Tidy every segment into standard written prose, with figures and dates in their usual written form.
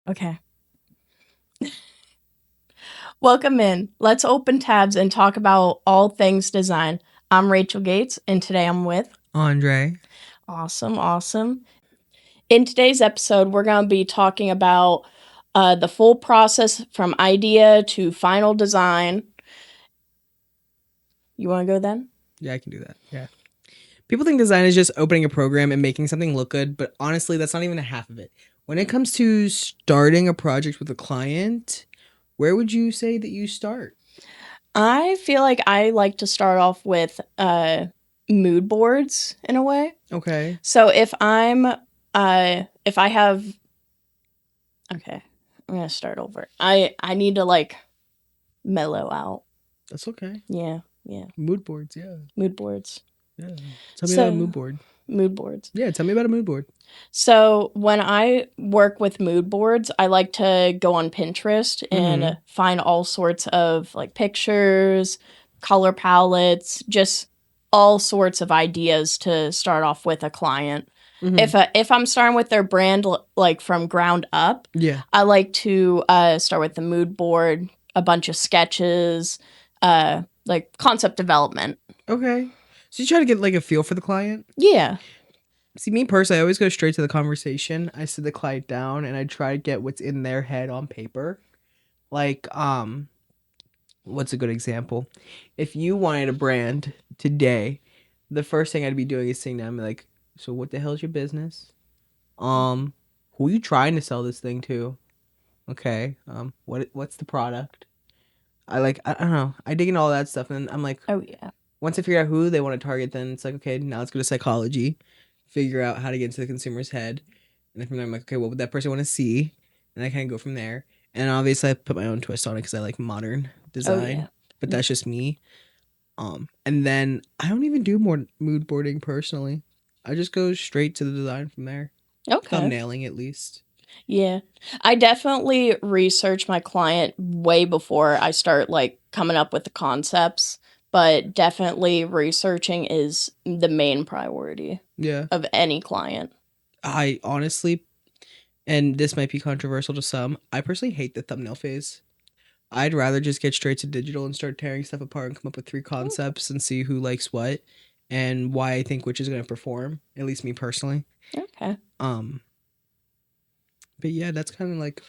Okay. Welcome in. Let's open tabs and talk about all things design. I'm Rachel Gates, and today I'm with Andre. Awesome. In today's episode, we're going to be talking about the full process from idea to final design. You want to go then? Yeah, I can do that. Yeah. People think design is just opening a program and making something look good, but honestly, that's not even a half of it. When it comes to starting a project with a client, where would you say that you start? I feel like I like to start off with mood boards in a way. Okay. So if I have, okay, I'm going to start over. I need to like mellow out. That's okay. Yeah. Mood boards, yeah. Mood boards. Yeah. Tell me about a So, mood board. mood boards. Yeah, tell me about a mood board. So, when I work with mood boards, I like to go on Pinterest Mm-hmm. and find all sorts of like pictures, color palettes, just all sorts of ideas to start off with a client. Mm-hmm. If I'm starting with their brand like from ground up, Yeah. I like to start with the mood board, a bunch of sketches, like concept development. Okay. So you try to get like a feel for the client? Yeah. See, me personally, I always go straight to the conversation. I sit the client down and I try to get what's in their head on paper. Like, what's a good example? If you wanted a brand today, the first thing I'd be doing is sitting down and be like, so what the hell is your business? Who are you trying to sell this thing to? Okay. What's the product? I don't know. I dig into all that stuff and I'm like, Oh yeah. once I figure out who they want to target, then it's like, okay, now let's go to psychology, figure out how to get into the consumer's head. And then from there I'm like, okay, what would that person want to see? And I kind of go from there. And obviously I put my own twist on it because I like modern Oh design, yeah. but that's just me. And then I don't even do more mood boarding personally. I just go straight to the design from there. Okay. Thumbnailing at least. Yeah. I definitely research my client way before I start like coming up with the concepts, but definitely researching is the main priority Yeah. of any client. I honestly, and this might be controversial to some, I personally hate the thumbnail phase. I'd rather just get straight to digital and start tearing stuff apart and come up with three concepts and see who likes what and why I think which is going to perform, at least me personally. Okay. Um, but yeah, that's kind of like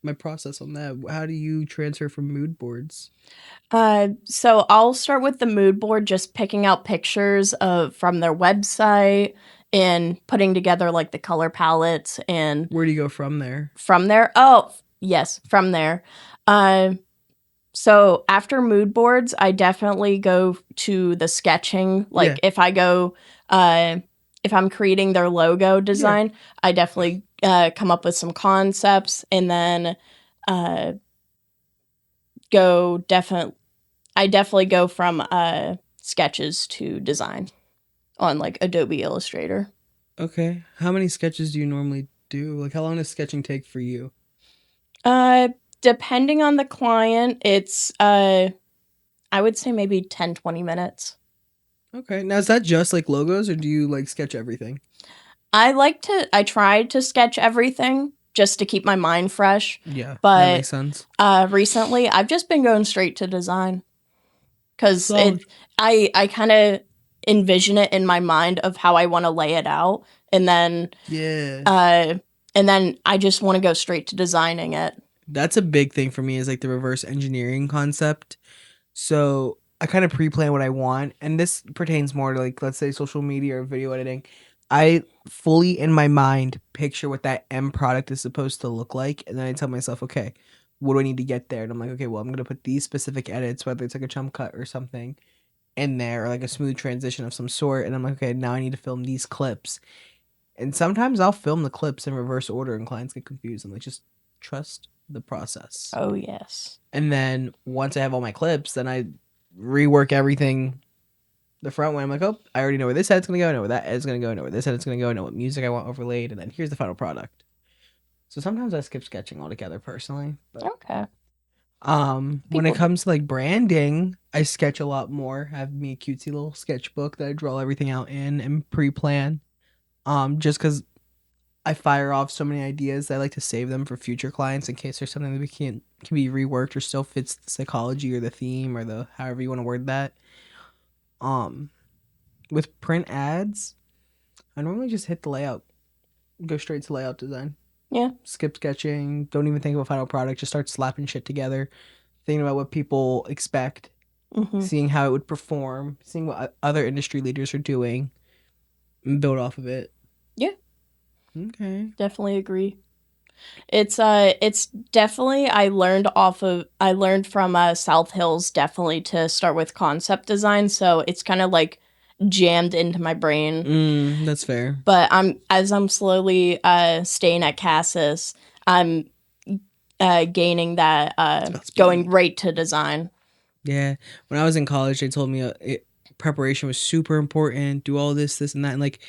my process on that. How do you transfer from mood boards? So I'll start with the mood board, just picking out pictures of from their website and putting together like the color palettes and Where do you go from there? from there. Oh, yes, from there. Uh, So after mood boards, I definitely go to the sketching. Yeah, Like uh, if I'm creating their logo yeah. design, I definitely come up with some concepts and then uh, go definitely. I definitely go from sketches to design on like Adobe Illustrator. Okay. How many sketches do you normally do? Like, how long does sketching take for you? Uh, Depending on the client, it's I would say maybe 10-20 minutes. Okay. Now, is that just like logos or do you like sketch everything? I tried to sketch everything just to keep my mind fresh, Yeah, that but makes sense. recently I've just been going straight to design cuz Solid. I kind of envision it in my mind of how I want to lay it out Yeah. uh and then I just want to go straight to designing it. That's a big thing for me is like the reverse engineering concept. So I kind of pre-plan what I want, and this pertains more to like let's say social media or video editing. I fully in my mind picture what that end product is supposed to look like, and then I tell myself, okay, what do I need to get there? And I'm like, okay, well, I'm gonna put these specific edits, whether it's like a jump cut or something, in there, or like a smooth transition of some sort. And I'm like, okay, now I need to film these clips. And sometimes I'll film the clips in reverse order, and clients get confused. I'm like, just trust the process. Oh yes. And then once I have all my clips, then I rework everything the front way. I'm like, oh, I already know where this head's gonna go, I know where that head's gonna go, I know where this head's gonna go, I know what music I want overlaid, and then here's the final product. So sometimes I skip sketching altogether personally. But Okay. when it People comes to like branding, I sketch a lot more. I have me a cutesy little sketchbook that I draw everything out in and pre plan. Just because I fire off so many ideas. I like to save them for future clients in case there's something that we can be reworked or still fits the psychology or the theme or the however you want to word that. Um, with print ads, I normally just hit the layout, go straight to layout design. Yeah. Skip sketching. Don't even think of a final product. Just start slapping shit together. Thinking about what people expect. Mm-hmm. Seeing how it would perform. Seeing what other industry leaders are doing. And build off of it. Yeah. Okay. Definitely agree. It's definitely I learned from South Hills definitely to start with concept design, so it's kind of like jammed into my brain. That's fair. But I'm slowly staying at Cassus, I'm gaining that It's about going speed. right to design. Yeah. When I was in college, they told me preparation was super important. Do all this, and that. And like,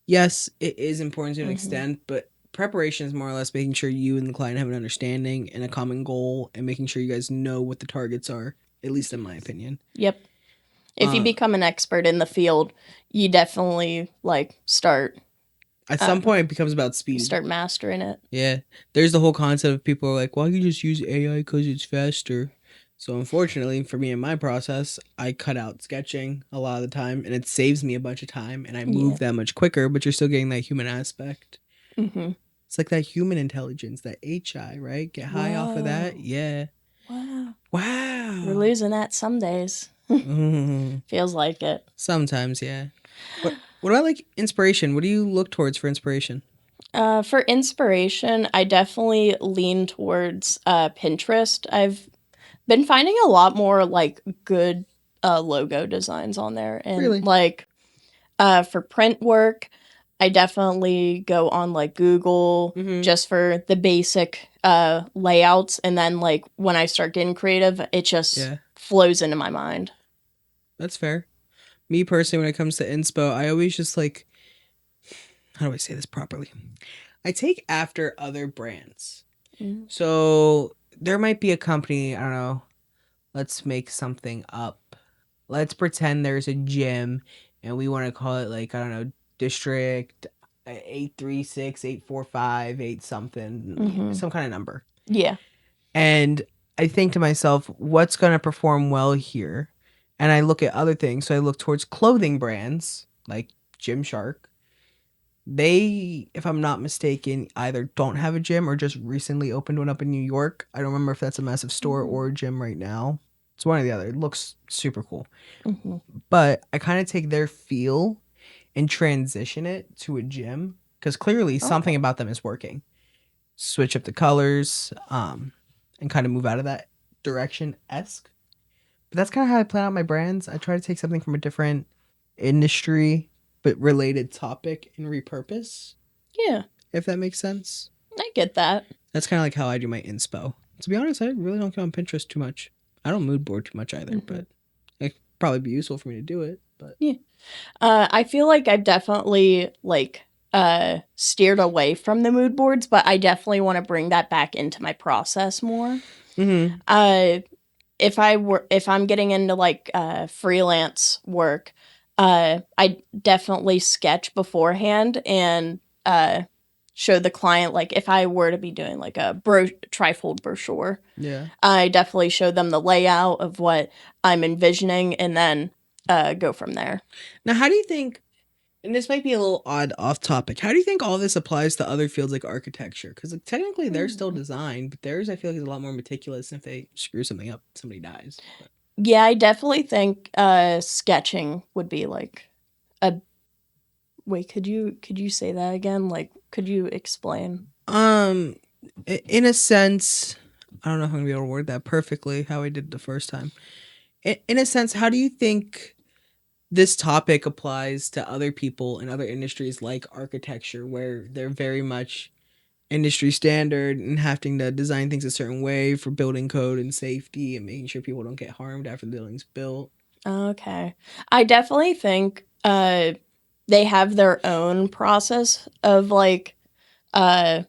yes, it is important to an Hmm. extent, but preparation is more or less making sure you and the client have an understanding and a common goal, and making sure you guys know what the targets are. At least in my opinion. Yep. If you Uh, become an expert in the field, you definitely like at uh, some point, it becomes about speed. start mastering it. Yeah, there's the whole concept of people are like, "Well, you just use AI because it's faster." So unfortunately for me in my process, I cut out sketching a lot of the time, and it saves me a bunch of time, and I Yeah. move that much quicker. But you're still getting that human aspect. Hmm. It's like that human intelligence, that HI, right? Get high off of that. Whoa. Yeah. Wow. We're Wow. losing that some days. Mm, Feels like it. sometimes, yeah. What about like inspiration? What do you look towards for inspiration? For inspiration, I definitely lean towards Pinterest. I've been finding a lot more like good logo designs on there, and Really? like for print work, I definitely go on like Google Mm-hmm. just for the basic layouts, and then like when I start getting creative, it just Yeah, flows into my mind. that's fair. Me personally, when it comes to inspo, I always just like, how do I say this properly? I take after other brands. Mm. So there might be a company, I don't know, let's make something up. Let's pretend there's a gym and we want to call it like, I don't know, district 836, 845, 8 something, Mm-hmm. some kind of number. Yeah. And I think to myself, what's going to perform well here? And I look at other things. So I look towards clothing brands like Gymshark. They, if I'm not mistaken, either don't have a gym or just recently opened one up in New York. I don't remember if that's a massive store or a gym right now. It's one or the other. It looks super cool. Mm-hmm. But I kind of take their feel and transition it to a gym because clearly Okay. something about them is working. Switch up the colors, and kind of move out of that direction esque. But that's kind of how I plan out my brands. I try to take something from a different industry but related topic and repurpose, Yeah, if that makes sense. I get that. That's kind of like how I do my inspo. To be honest, I really don't go on Pinterest too much. I don't mood board too much either, Mm-hmm. but it'd probably be useful for me to do it. But Yeah. I feel like I've definitely like steered away from the mood boards, but I definitely want to bring that back into my process more. mm-hmm. Uh if I'm getting into like freelance work, I definitely sketch beforehand and show the client like if I were to be doing like a trifold brochure, Yeah. I definitely show them the layout of what I'm envisioning and then go from there. Now, how do you think? And this might be a little odd off topic. How do you think all this applies to other fields like architecture? Because like, technically they're still Hmm. design, but theirs I feel like is a lot more meticulous. And if they screw something up, somebody dies. But, Yeah, I definitely think sketching would be like a wait, could you say that again? Like could you explain? um, in a sense, I don't know if I'm gonna be able to word that perfectly how I did the first time. In a sense, how do you think this topic applies to other people in other industries like architecture, where they're very much industry standard and having to design things a certain way for building code and safety and making sure people don't get harmed after the building's built? Okay. I definitely think they have their own process of like uh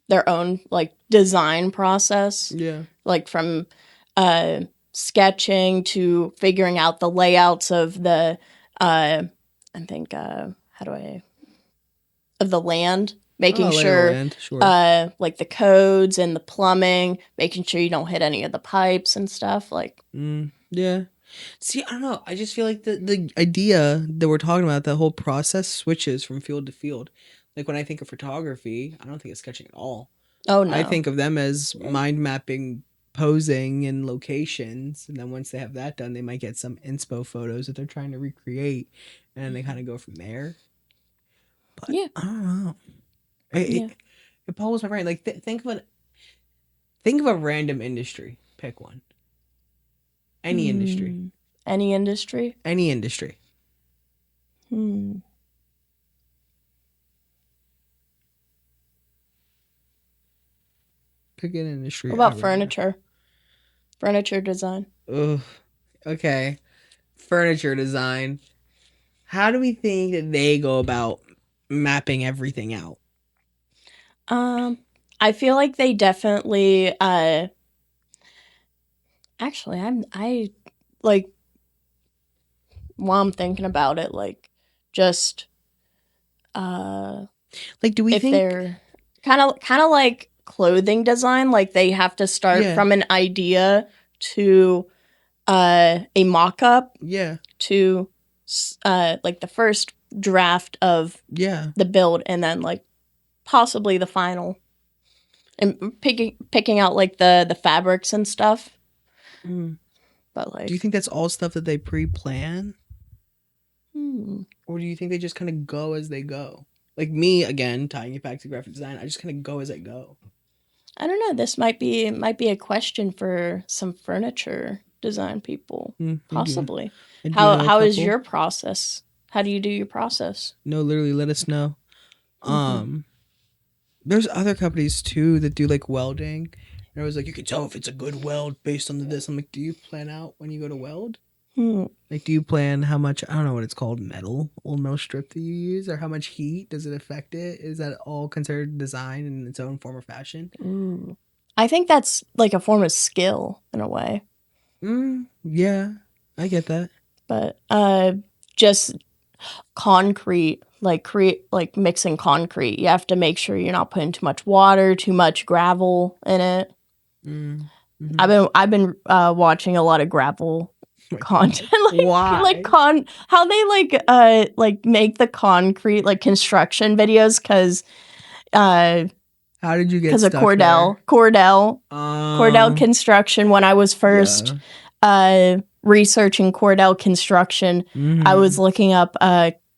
their own like design process, Yeah. like from uh sketching to figuring out the layouts of the I think how do I of the land. making lay of the sure land, sure. like the codes and the plumbing, making sure you don't hit any of the pipes and stuff. Like, Yeah. See, I don't know. I just feel like the idea that we're talking about, the whole process switches from field to field. Like when I think of photography, I don't think of sketching at all. oh I no. think of them as mind mapping, posing and locations, and then once they have that done, they might get some inspo photos that they're trying to recreate, and they kind of go from there. But Yeah. I don't know. It, Yeah. it pulls my brain. Like think of a random industry. Pick one. Any industry. Any industry? Any industry. Hmm. Pick an What industry. about furniture? Furniture design. Ugh. Okay. Furniture design. How do we think that they go about mapping everything out? Um, I feel like they definitely actually I like while I'm thinking about it, like just uh Like, do we if think? they're kind of like clothing design, like they have to start Yeah. from an idea to a mock-up Yeah. to like the first draft of Yeah. the build and then like possibly the final and picking out like the fabrics and stuff. Mm. But Do you like think that's all stuff that they pre-plan, hmm, or do you think they just kind of go as they go? Like me, again, tying it back to graphic design, I just kind of go as I go. I don't know, this might be a question for some furniture design people, I do. possibly. I do how know a how is couple. your process? How do you do your process? No, literally, let us know. Hmm. Um, there's other companies too that do like welding. And I was like, you can tell if it's a good weld based on the this. I'm like, do you plan out when you go to weld? Hmm. Like, do you plan how much, I don't know what it's called, old metal strip that you use, or how much heat does it affect it? Is that all considered design in its own form or fashion? Ooh. I think that's like a form of skill in a way. Yeah, I get that. But just concrete, like create like mixing concrete. You have to make sure you're not putting too much water, too much gravel in it. Mm, I've hmm. been I've been watching a lot of gravel My content God. like Why? how they like make the concrete like construction videos uh How did you get because of stuck there? Cordell construction. When I was first Yeah. researching Cordell construction, I was Mm-hmm. looking up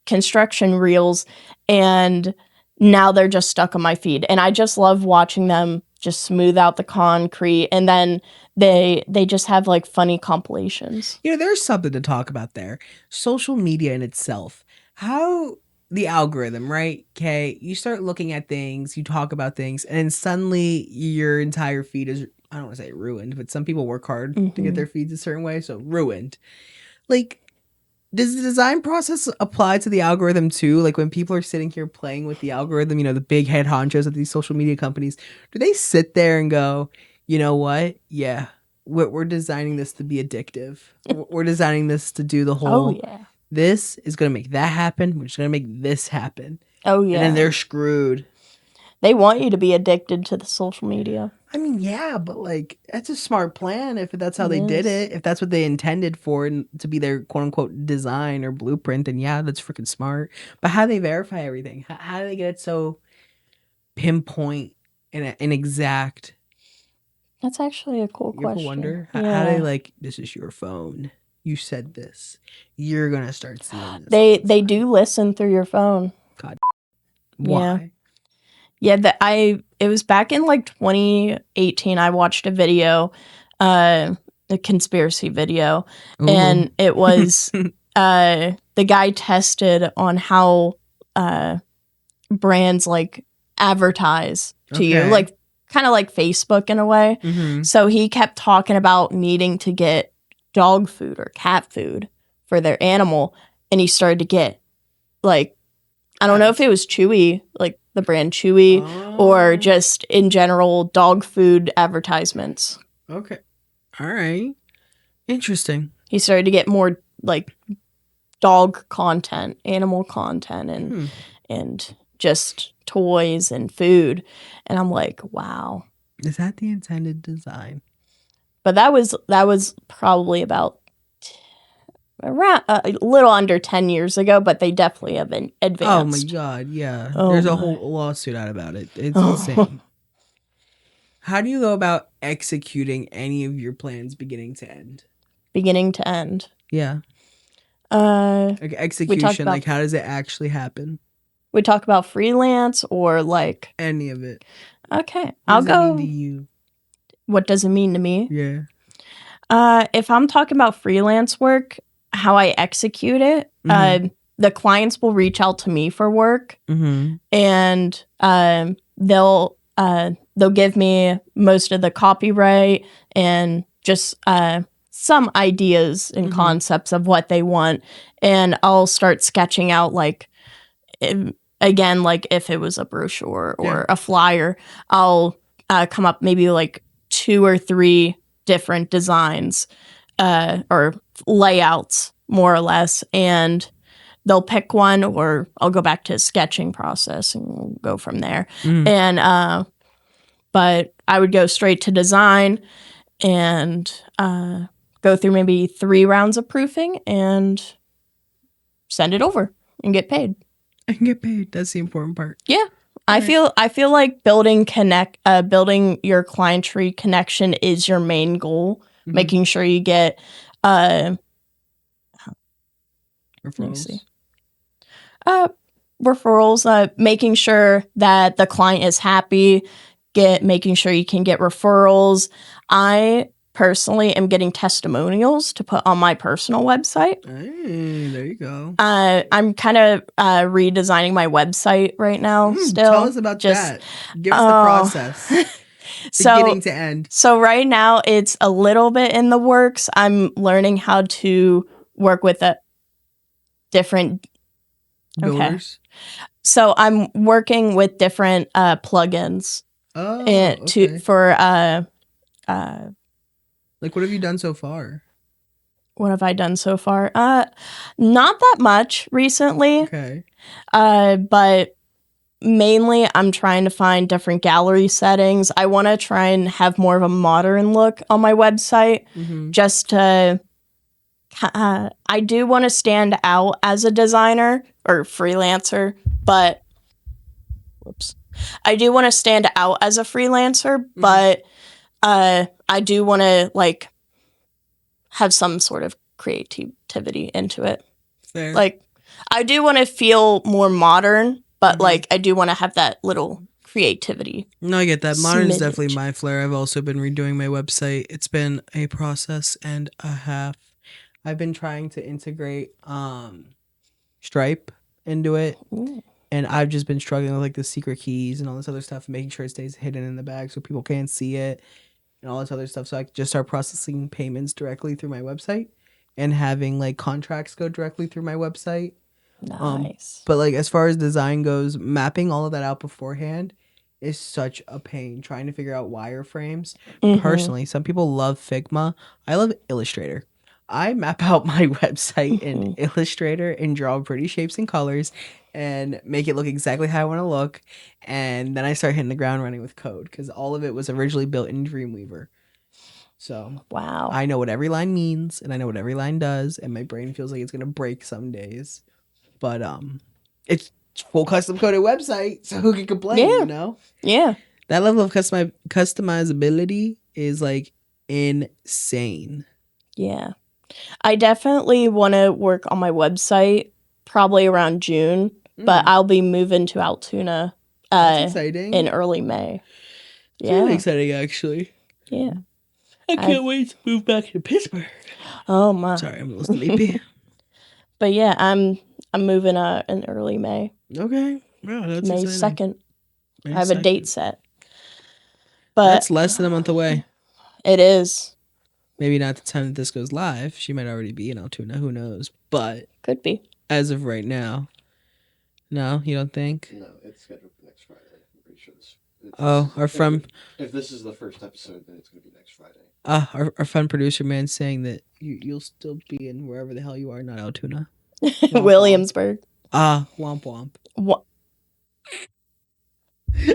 construction reels, and now they're just stuck on my feed. And I just love watching them just smooth out the concrete, and then they just have like funny compilations. You know, there's something to talk about there. Social media in itself. How the algorithm, right? Okay, you start looking at things, you talk about things, and then suddenly your entire feed is, I don't want to say ruined, but some people work hard to get Hmm. their feeds a certain way, so ruined. Like, does the design process apply to the algorithm too? Like when people are sitting here playing with the algorithm, you know, the big head honchos of these social media companies, do they sit there and go, you know what? Yeah, we're designing this to be addictive. We're designing this to do the Oh whole, yeah. this is going to make that happen. We're just going to make this happen. Oh And then yeah. they're screwed. They want you to be addicted to the social media. I mean, yeah, but like that's a smart plan if that's how It they did is. it. If that's what they intended for and to be their quote unquote design or blueprint, then yeah, that's freaking smart. But how do they verify everything? How do they get it so pinpoint and exact? That's actually a cool You ever question. wonder how do they Yeah. like? This is your phone. You said this. You're gonna start seeing this all the They time. do listen through your phone. God, Yeah. why? Yeah, it was back in like 2018 I watched a video, uh a conspiracy video, Ooh. and it was the guy tested on how uh brands like advertise to you, Okay. like kind of like Facebook in a way. Mm-hmm. So he kept talking about needing to get dog food or cat food for their animal, and he started to get like, I don't know if Ads. it was Chewy, like the brand Chewy, or Oh. just in general dog food advertisements. Okay. All right. Interesting. He started to get more like dog content, animal content, Hmm. and just toys and food. And I'm like, wow. Is that the intended design? But that was probably about around a little under 10 years ago, but they definitely have been Oh my advanced. god, yeah. Oh There's a my. whole lawsuit out about it. It's Oh, insane. How do you go about executing any of your plans beginning to end? beginning to end. Yeah. Like We talk execution, like about how does it actually happen? we talk about freelance or like, Any of it. okay, What I'll does it mean to go. you? What does it mean to me? Yeah. If I'm talking about freelance work, how I execute it, the clients will reach out to me for work, and they'll give me most of the copyright and just some ideas and concepts of what they want, and I'll start sketching out like again, like if it was a brochure or a flyer, I'll come up maybe like 2 or 3 different designs or layouts, more or less, and they'll pick one, or I'll go back to a sketching process and we'll go from there. And but I would go straight to design and go through maybe 3 rounds of proofing and send it over and get paid. I can get paid. That's the important part. Yeah. I feel like building your client tree connection is your main goal. Making sure you get Referrals. Referrals, making sure that the client is happy, making sure you can get referrals. I personally am getting testimonials to put on my personal website. Hey, there you go. I'm kind of redesigning my website right now. Still, tell us about that. Give us the process, beginning to end. So right now it's a little bit in the works. I'm learning how to work with a different builders. So I'm working with different plugins. Like, what have you done so far? What have I done so far? Not that much recently. Okay. But mainly I'm trying to find different gallery settings. I want to try and have more of a modern look on my website. Just to I do want to stand out as a designer or freelancer, but I do want to stand out as a freelancer, but I do want to like have some sort of creativity into it. Fair. Like I do want to feel more modern, but like I do want to have that little creativity. No, I get that. Modern is definitely my flair. I've also been redoing my website. It's been a process and a half. I've been trying to integrate Stripe into it. Ooh. And I've just been struggling with like the secret keys and all this other stuff, and making sure it stays hidden in the bag so people can't see it and all this other stuff. So I just start processing payments directly through my website and having like contracts go directly through my website. Nice. But like as far as design goes, mapping all of that out beforehand is such a pain. Trying to figure out wireframes. Personally, some people love Figma. I love Illustrator. I map out my website in Illustrator and draw pretty shapes and colors and make it look exactly how I want to look. And then I start hitting the ground running with code because all of it was originally built in Dreamweaver. So wow, I know what every line means and I know what every line does, and my brain feels like it's gonna break some days. But it's full custom coded website, so who can complain? Yeah. You know, yeah, that level of customizability is like insane. yeah. I definitely want to work on my website probably around June, but I'll be moving to Altoona That's exciting. in early May. It's really exciting, actually. Yeah. I can't wait to move back to Pittsburgh. Oh my. Sorry, I'm a little sleepy. But yeah, I'm moving in early May. Okay. Wow, that's May exciting. 2nd. I have a date set. But that's less than a month away. It is. Maybe not the time that this goes live. She might already be in Altoona. Who knows? But could be. As of right now. No, you don't think? No, it's scheduled for next Friday. I'm pretty sure this. If this is the first episode, then it's going to be next Friday. Our fun producer man saying that you'll still be in wherever the hell you are, not Altoona. Williamsburg. Womp womp. What?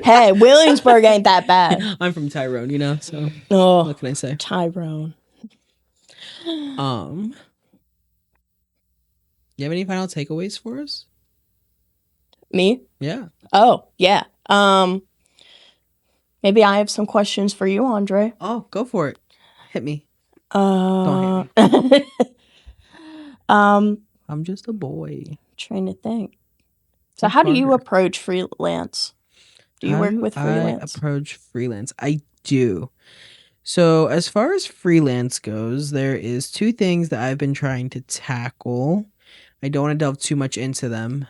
Hey, Williamsburg ain't that bad. I'm from Tyrone, you know, so Oh, what can I say? Tyrone. You have any final takeaways for us? Me? Yeah. Oh, yeah. Maybe I have some questions for you, Andre. Oh, go for it. Hit me. Don't hit me. I'm just a boy. Trying to think. So, Think how do you harder. approach freelance? Do you How work do with I freelance? approach freelance? I do. So, as far as freelance goes, there is two things that I've been trying to tackle. I don't want to delve too much into them,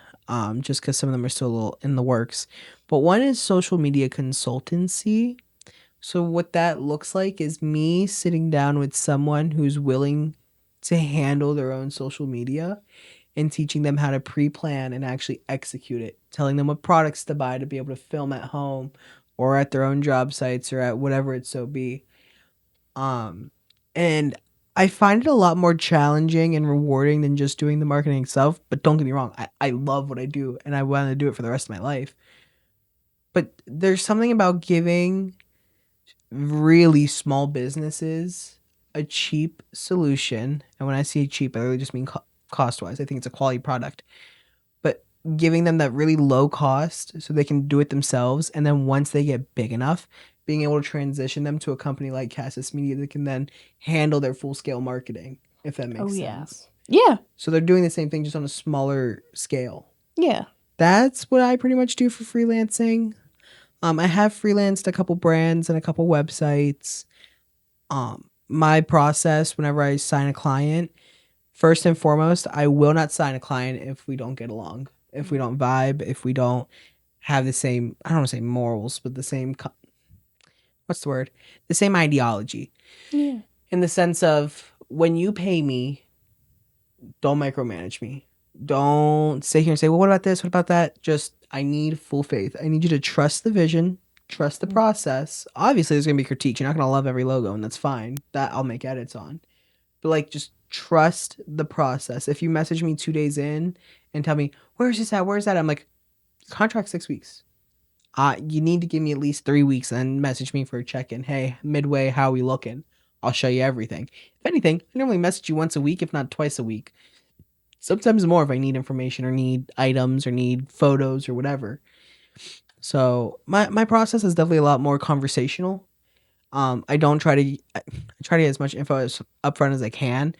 just because some of them are still a little in the works. But one is social media consultancy. So, what that looks like is me sitting down with someone who's willing to handle their own social media and teaching them how to pre-plan and actually execute it, telling them what products to buy to be able to film at home or at their own job sites or at whatever it so be. And I find it a lot more challenging and rewarding than just doing the marketing itself. But don't get me wrong, I love what I do and I want to do it for the rest of my life. But there's something about giving really small businesses a cheap solution. And when I say cheap, I really just mean cost wise. I think it's a quality product, but giving them that really low cost so they can do it themselves. And then once they get big enough, being able to transition them to a company like Cassus Media that can then handle their full scale marketing, if that makes sense. Yeah. So they're doing the same thing just on a smaller scale. Yeah. That's what I pretty much do for freelancing. I have freelanced a couple brands and a couple websites. My process whenever I sign a client, first and foremost, I will not sign a client if we don't get along, if we don't vibe, if we don't have the same, I don't want to say morals, but the same, what's the word? The same ideology. Yeah. In the sense of when you pay me, don't micromanage me. Don't sit here and say, well, what about this? What about that? Just, I need full faith. I need you to trust the vision, trust the process. Obviously, there's going to be critiques. You're not going to love every logo, and that's fine. That I'll make edits on. But like, just trust the process. If you message me 2 days in and tell me, where's this at? Where's that? I'm like, contract 6 weeks. You need to give me at least 3 weeks and message me for a check-in. Hey, midway, how are we looking? I'll show you everything. If anything, I normally message you once a week, if not twice a week. Sometimes more if I need information or need items or need photos or whatever. So my process is definitely a lot more conversational. I don't try to I try to get as much info as upfront as I can,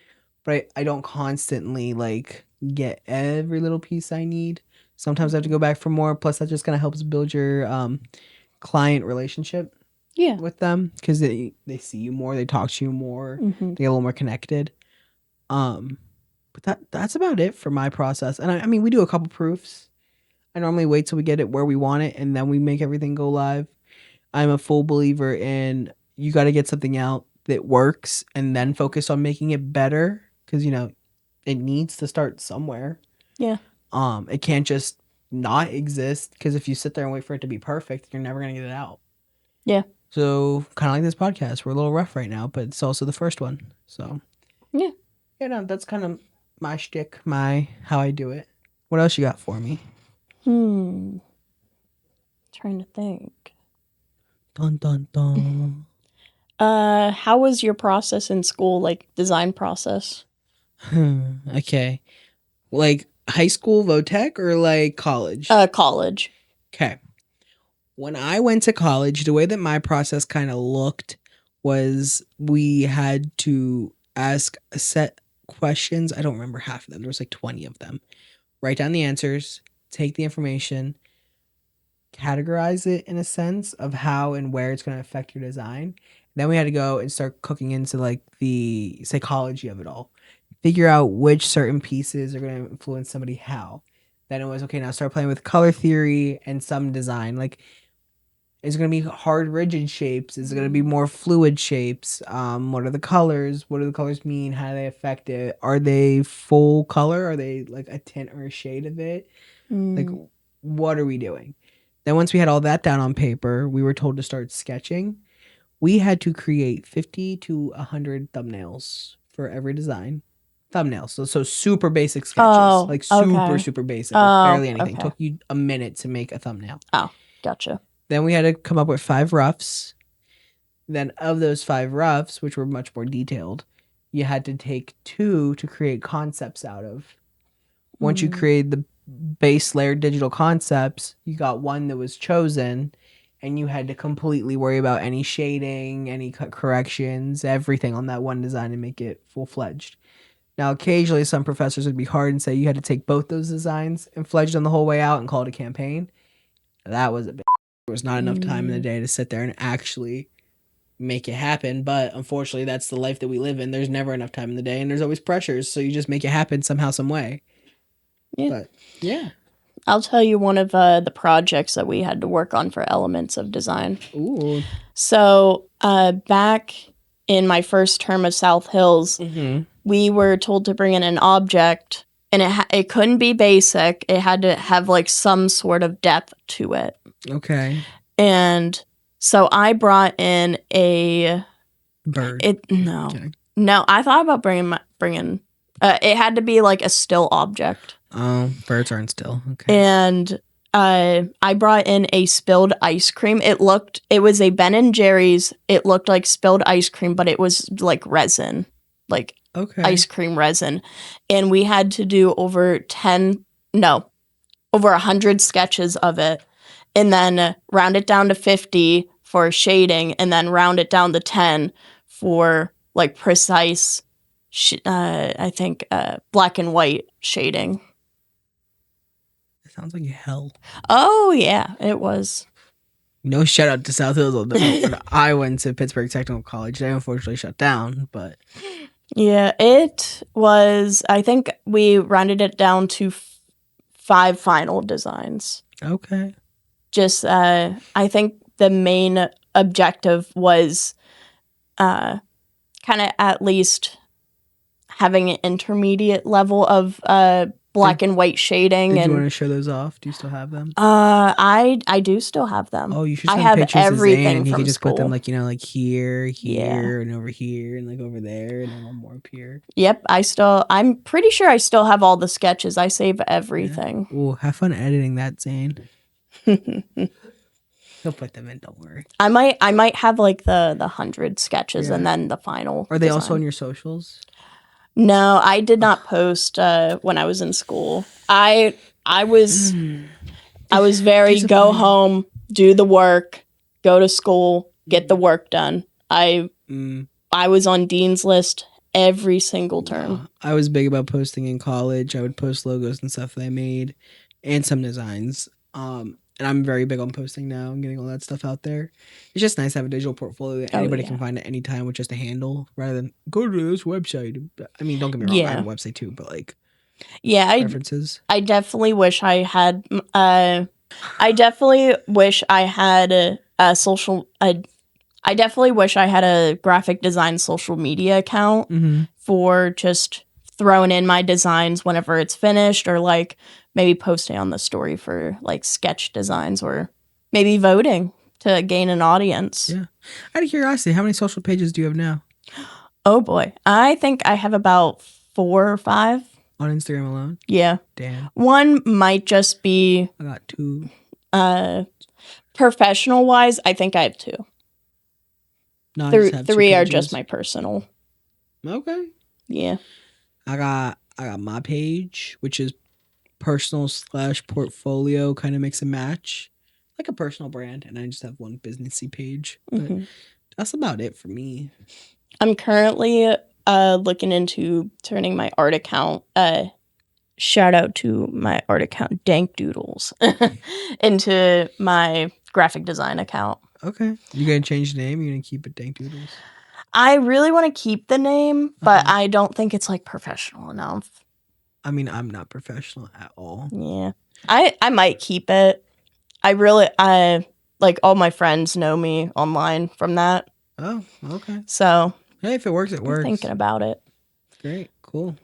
but I don't constantly like get every little piece I need. Sometimes I have to go back for more. Plus, that just kind of helps build your client relationship Yeah. with them because they see you more, they talk to you more, Mm-hmm. they get a little more connected. But that's about it for my process. And I mean, we do a couple proofs. I normally wait till we get it where we want it, and then we make everything go live. I'm a full believer in you got to get something out that works and then focus on making it better because it needs to start somewhere. Yeah. It can't just not exist because if you sit there and wait for it to be perfect, you're never gonna get it out. Yeah. So kind of like this podcast, we're a little rough right now, but it's also the first one. So Yeah. no, that's kind of my shtick, my how I do it. What else you got for me? Trying to think. Dun dun dun. How was your process in school, like design process? Okay. Like high school VOTech or like college? College. Okay. When I went to college, the way that my process kind of looked was we had to ask a set questions. I don't remember half of them. There was like 20 of them. Write down the answers, take the information, categorize it in a sense of how and where it's going to affect your design. Then we had to go and start cooking into like the psychology of it all. Figure out which certain pieces are going to influence somebody how. Then it was okay, now start playing with color theory and some design. Like, is it going to be hard, rigid shapes? Is it going to be more fluid shapes? What are the colors? What do the colors mean? How do they affect it? Are they full color? Are they like a tint or a shade of it? Like, what are we doing? Then once we had all that down on paper, we were told to start sketching. We had to create 50 to 100 thumbnails for every design. Thumbnails. So super basic sketches. Oh, like super, okay. super basic. Like barely anything. Okay. Took you a minute to make a thumbnail. Oh, gotcha. Then we had to come up with 5 roughs. Then of those 5 roughs, which were much more detailed, you had to take 2 to create concepts out of. Once you created the base layer digital concepts, you got one that was chosen, and you had to completely worry about any shading, any corrections, everything on that one design and make it full-fledged. Now, occasionally some professors would be hard and say you had to take both those designs and fledge them the whole way out and call it a campaign. That was a bit. There was not enough time in the day to sit there and actually make it happen, but unfortunately that's the life that we live in. There's never enough time in the day and there's always pressures, so you just make it happen somehow, some way. Yeah. But yeah. I'll tell you one of the projects that we had to work on for elements of design. Ooh. So back in my first term of South Hills, we were told to bring in an object, and it couldn't be basic. It had to have like some sort of depth to it. Okay. And so I brought in a bird. No, Okay. no. I thought about bringing. It had to be like a still object. Oh, birds aren't still. Okay. And I brought in a spilled ice cream. It was a Ben and Jerry's. It looked like spilled ice cream, but it was like resin, like ice cream resin. And we had to do over 100 sketches of it, and then round it down to 50 for shading, and then round it down to 10 for like precise, I think, black and white shading. Sounds like hell. Oh, yeah, it was. No shout out to South Hills on this, but I went to Pittsburgh Technical College. They unfortunately shut down, but... Yeah, it was... I think we rounded it down to 5 final designs. Okay. Just, I think the main objective was kind of at least having an intermediate level of... black and white shading. Did you want to show those off? Do you still have them? I do still have them. Oh, you should I send have pictures everything to Zane, and he from can just school. put them like, like here, and over here, and like over there, and then one more up here. Yep, I'm pretty sure I still have all the sketches. I save everything. Yeah. Ooh, have fun editing that, Zane. He'll put them in, don't worry. I might have like the 100 sketches and then the final. Are they design. also on your socials? No, I did not post when I was in school. I was very go home, do the work, go to school, get the work done. I was on Dean's List every single term. I was big about posting in college. I would post logos and stuff that I made and some designs. And I'm very big on posting now and getting all that stuff out there. It's just nice to have a digital portfolio that anybody can find at any time with just a handle rather than go to this website. I mean, don't get me wrong, I have a website too, but like preferences. I definitely wish I had a social I definitely wish I had a graphic design social media account for just throwing in my designs whenever it's finished, or like maybe posting on the story for like sketch designs, or maybe voting to gain an audience. Yeah. Out of curiosity, how many social pages do you have now? Oh boy. I think I have about 4 or 5. On Instagram alone? Yeah. Damn. One might just be... I got 2. Professional wise, I think I have 2. No, 3 are just my personal. Okay. Yeah. I got my page, which is personal / portfolio, kind of mix and match, like a personal brand, and I just have one businessy page. But that's about it for me. I'm currently looking into turning my art account, shout out to my art account, Dank Doodles, into my graphic design account. Okay. You gonna change the name? You gonna keep it Dank Doodles? I really want to keep the name, but I don't think it's like professional enough. I mean, I'm not professional at all. Yeah. I might keep it. I like all my friends know me online from that. Oh, okay. So hey, if it works, it works. I'm thinking about it. Great, cool.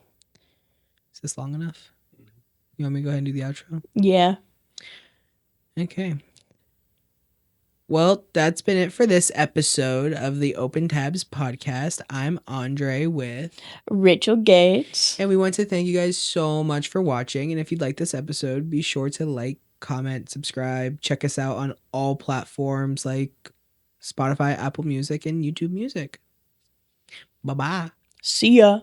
Is this long enough? You want me to go ahead and do the outro? Yeah. Okay. Well, that's been it for this episode of the Open Tabs podcast. I'm Andre with Rachel Gates. And we want to thank you guys so much for watching. And if you'd like this episode, be sure to like, comment, subscribe. Check us out on all platforms like Spotify, Apple Music, and YouTube Music. Bye bye. See ya.